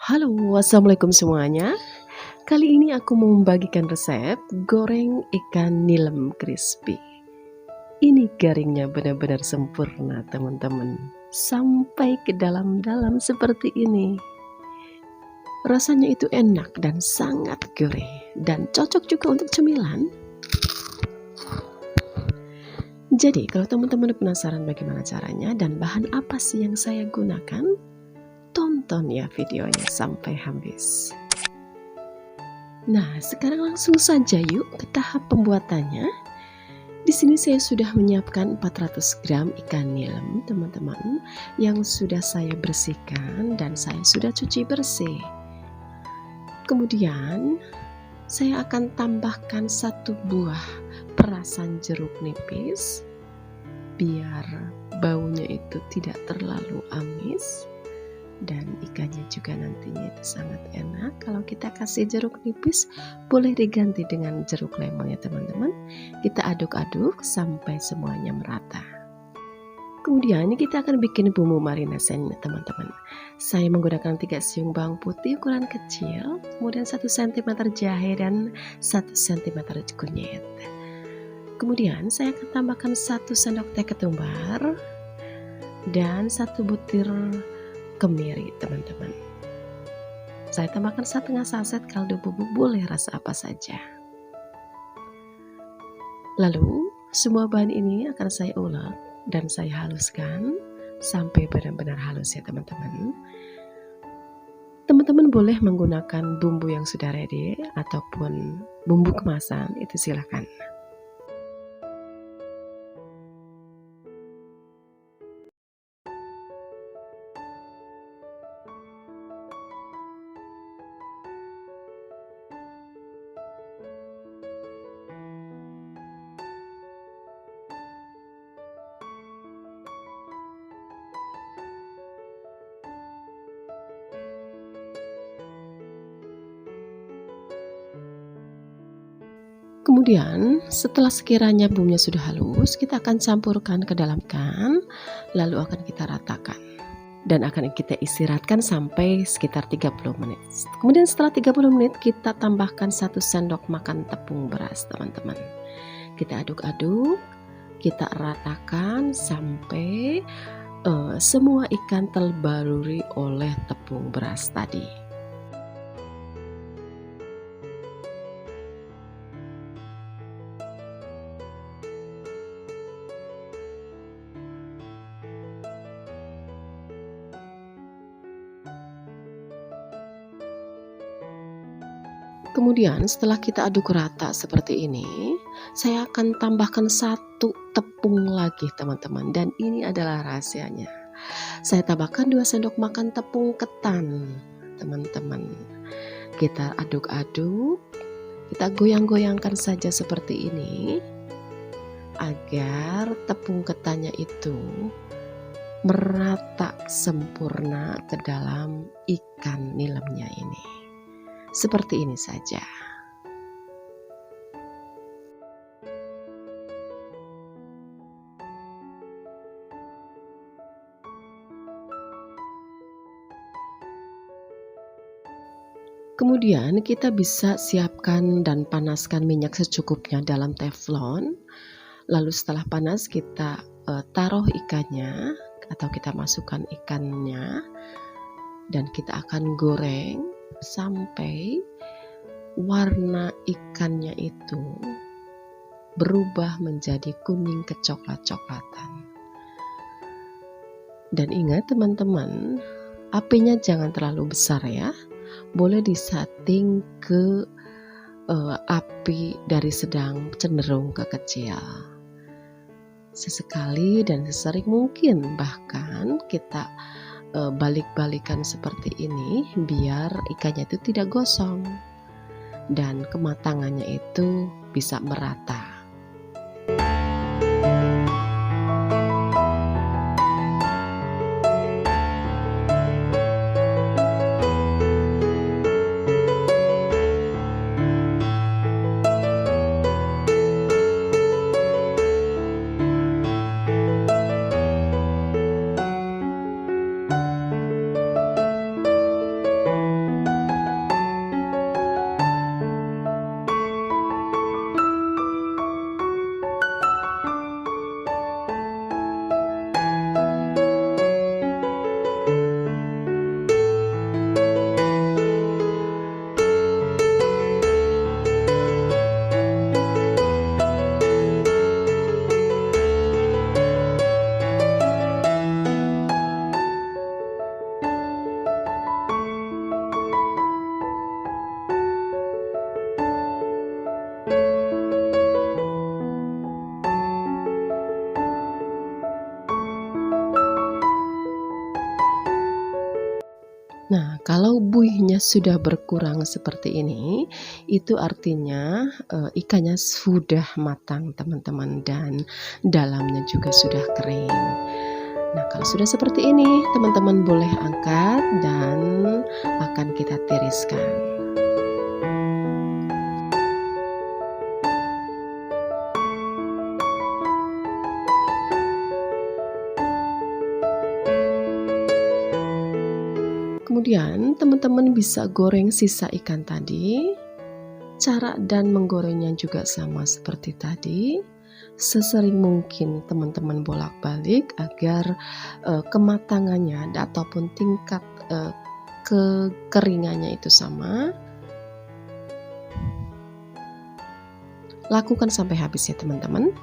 Halo, assalamualaikum semuanya. Kali ini aku mau membagikan resep goreng ikan nilem crispy. Ini garingnya benar-benar sempurna, teman-teman. Sampai ke dalam-dalam seperti ini. Rasanya itu enak dan sangat gurih dan cocok juga untuk cemilan. Jadi, kalau teman-teman penasaran bagaimana caranya dan bahan apa sih yang saya gunakan, tonton ya videonya sampai habis. Nah, sekarang langsung saja yuk ke tahap pembuatannya. Di sini saya sudah menyiapkan 400 gram ikan nilem, teman-teman, yang sudah saya bersihkan dan saya sudah cuci bersih. Kemudian, saya akan tambahkan 1 buah perasan jeruk nipis biar baunya itu tidak terlalu amis. Dan ikannya juga nantinya itu sangat enak. Kalau kita kasih jeruk nipis, boleh diganti dengan jeruk lemon ya teman-teman. Kita aduk-aduk sampai semuanya merata. Kemudian kita akan bikin bumbu marinasinya teman-teman. Saya menggunakan 3 siung bawang putih ukuran kecil, kemudian 1 cm jahe dan 1 cm kunyit. Kemudian saya akan tambahkan 1 sendok teh ketumbar dan 1 butir kemiri teman-teman. Saya tambahkan 1/2 saset kaldu bubuk, boleh rasa apa saja. Lalu semua bahan ini akan saya ulek dan saya haluskan sampai benar-benar halus ya teman-teman. Teman-teman boleh menggunakan bumbu yang sudah ready ataupun bumbu kemasan, itu silakan. Kemudian setelah sekiranya bumbunya sudah halus, kita akan campurkan ke dalam ikan, lalu akan kita ratakan dan akan kita istirahatkan sampai sekitar 30 menit. Kemudian setelah 30 menit kita tambahkan 1 sendok makan tepung beras teman-teman. Kita aduk-aduk, kita ratakan sampai semua ikan terbaluri oleh tepung beras tadi. Kemudian setelah kita aduk rata seperti ini, saya akan tambahkan 1 tepung lagi teman-teman, dan ini adalah rahasianya. Saya tambahkan 2 sendok makan tepung ketan teman-teman. Kita aduk-aduk, kita goyang-goyangkan saja seperti ini agar tepung ketannya itu merata sempurna ke dalam ikan nilemnya ini. Seperti ini saja. Kemudian kita bisa siapkan dan panaskan minyak secukupnya dalam teflon. Lalu setelah panas kita taruh ikannya atau kita masukkan ikannya dan kita akan goreng sampai warna ikannya itu berubah menjadi kuning kecoklat-coklatan. Dan ingat teman-teman, apinya jangan terlalu besar ya. Boleh disetting ke api dari sedang cenderung ke kecil. Sesekali dan sesering mungkin bahkan kita balik-balikan seperti ini biar ikannya itu tidak gosong dan kematangannya itu bisa merata. Nah, kalau buihnya sudah berkurang seperti ini, itu artinya ikannya sudah matang teman-teman, dan dalamnya juga sudah kering. Nah, kalau sudah seperti ini, teman-teman boleh angkat dan akan kita tiriskan. Kemudian teman-teman bisa goreng sisa ikan tadi. Cara dan menggorengnya juga sama seperti tadi. Sesering mungkin teman-teman bolak-balik agar kematangannya ataupun tingkat kekeringannya itu sama. Lakukan sampai habis ya teman-teman.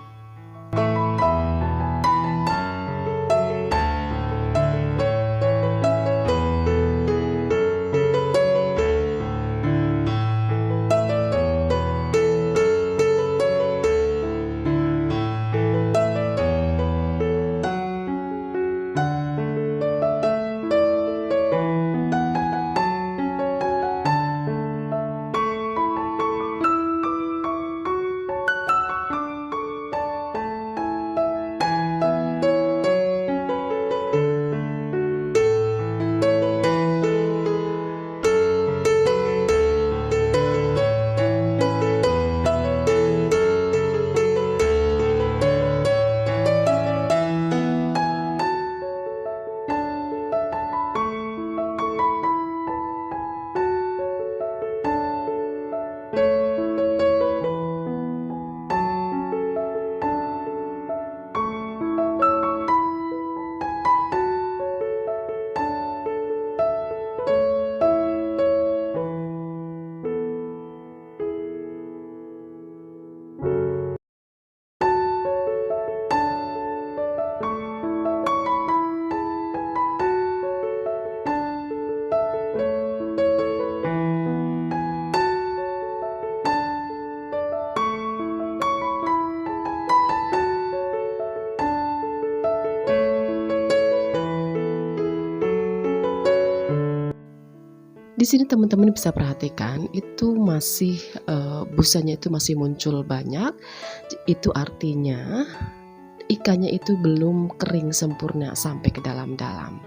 Di sini teman-teman bisa perhatikan itu masih busanya itu masih muncul banyak. Itu artinya ikannya itu belum kering sempurna sampai ke dalam-dalam.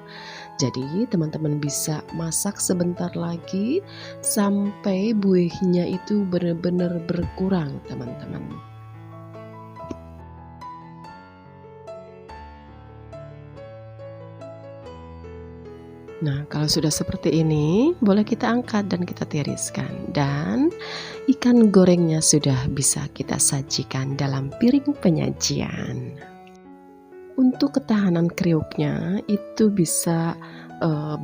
Jadi teman-teman bisa masak sebentar lagi sampai buihnya itu benar-benar berkurang teman-teman. Nah, kalau sudah seperti ini, boleh kita angkat dan kita tiriskan. Dan ikan gorengnya sudah bisa kita sajikan dalam piring penyajian. Untuk ketahanan kriuknya itu bisa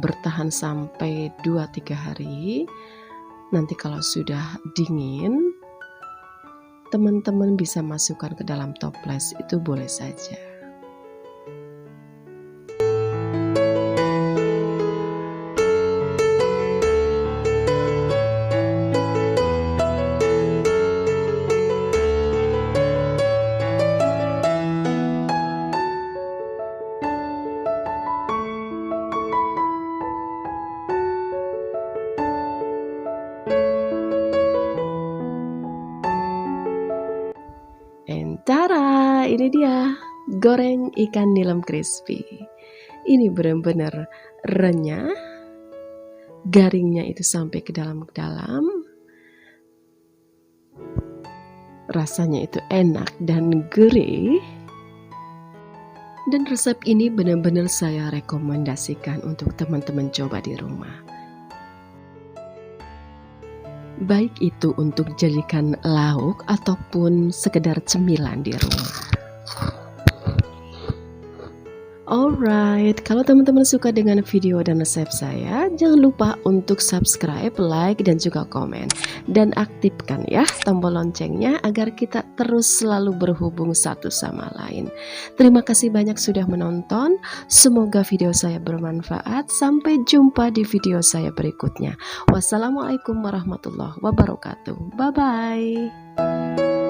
bertahan sampai 2-3 hari. Nanti kalau sudah dingin, teman-teman bisa masukkan ke dalam toples, itu boleh saja. Tara, ini dia goreng ikan nilam crispy. Ini benar-benar renyah, garingnya itu sampai ke dalam-dalam. Rasanya itu enak dan gurih. Dan resep ini benar-benar saya rekomendasikan untuk teman-teman coba di rumah. Baik itu untuk jadikan lauk ataupun sekedar cemilan di rumah. Alright, kalau teman-teman suka dengan video dan resep saya, jangan lupa untuk subscribe, like, dan juga komen. Dan aktifkan ya tombol loncengnya agar kita terus selalu berhubung satu sama lain. Terima kasih banyak sudah menonton. Semoga video saya bermanfaat. Sampai jumpa di video saya berikutnya. Wassalamualaikum warahmatullahi wabarakatuh. Bye-bye.